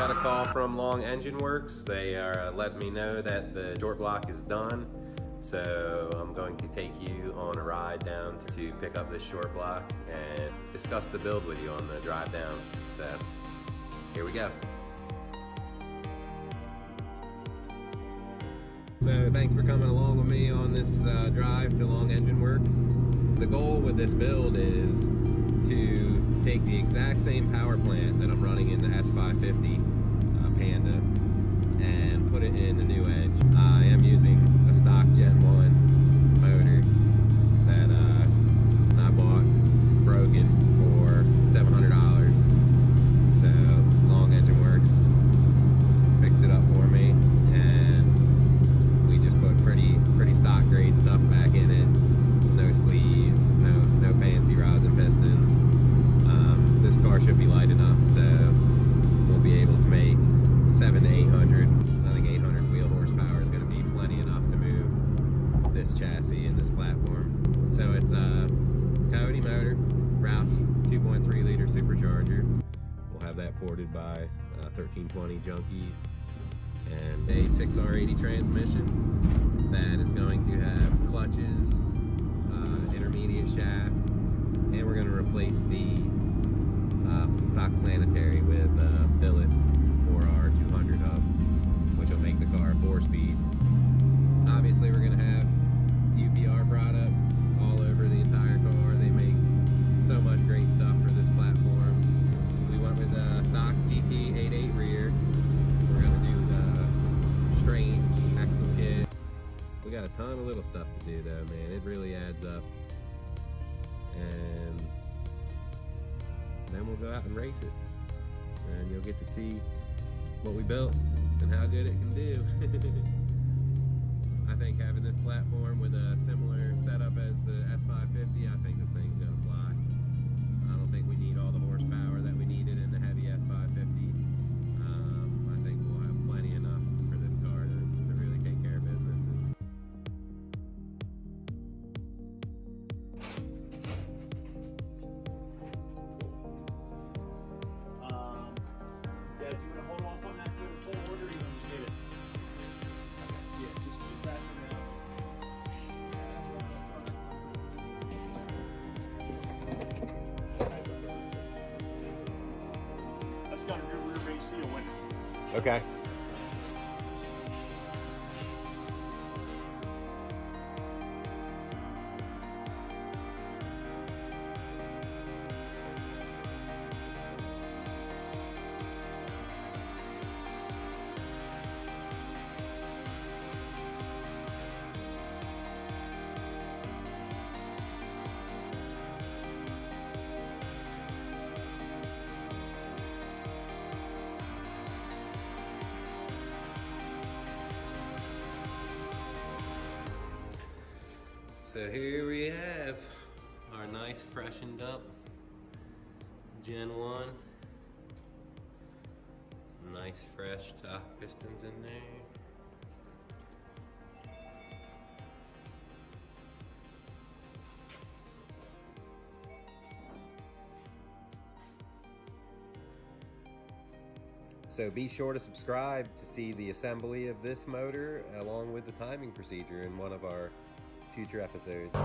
got a call from Long Engine Works. They are letting me know that the short block is done. So I'm going to take you on a ride down to pick up this short block and discuss the build with you on the drive down. So here we go. So thanks for coming along with me on this drive to Long Engine Works. The goal with this build is to take the exact same power plant that I'm running in the S550 Panda and put it in the new Edge. I am using a stock Gen 1 motor that I bought broken for $700. So Long Engine Works fixed it up for me, and we just put pretty stock grade stuff back in it. No sleeves, no fancy rods and pistons. This car should be light enough, so we'll be able to make 700 to 800. I think 800 wheel horsepower is going to be plenty enough to move this chassis and this platform. So it's a Coyote motor, Roush 2.3 liter supercharger. We'll have that ported by 1320 Junkie, and a 6R80 transmission that is going to have clutches, intermediate shaft, and we're going to replace the stock planetary with billet for our 200 hub, which will make the car a 4-speed. Obviously we're going to have UPR products all over the entire car. They make so much great stuff for this platform. We went with a stock GT88 rear. We're going to do the strange axle kit. We got a ton of little stuff to do though, man. It really adds up. And then we'll go out and race it, and you'll get to see what we built and how good it can do. I think having this platform with a similar setup as the S550, I think this thing's gonna fly. I don't think we need all the horsepower that we needed in the heavy S550. I think we'll have plenty enough for this car to really take care of business. Got a rear base seal window. Okay. So here we have our nice freshened up Gen 1. Some nice fresh top pistons in there. So be sure to subscribe to see the assembly of this motor along with the timing procedure in one of our future episodes.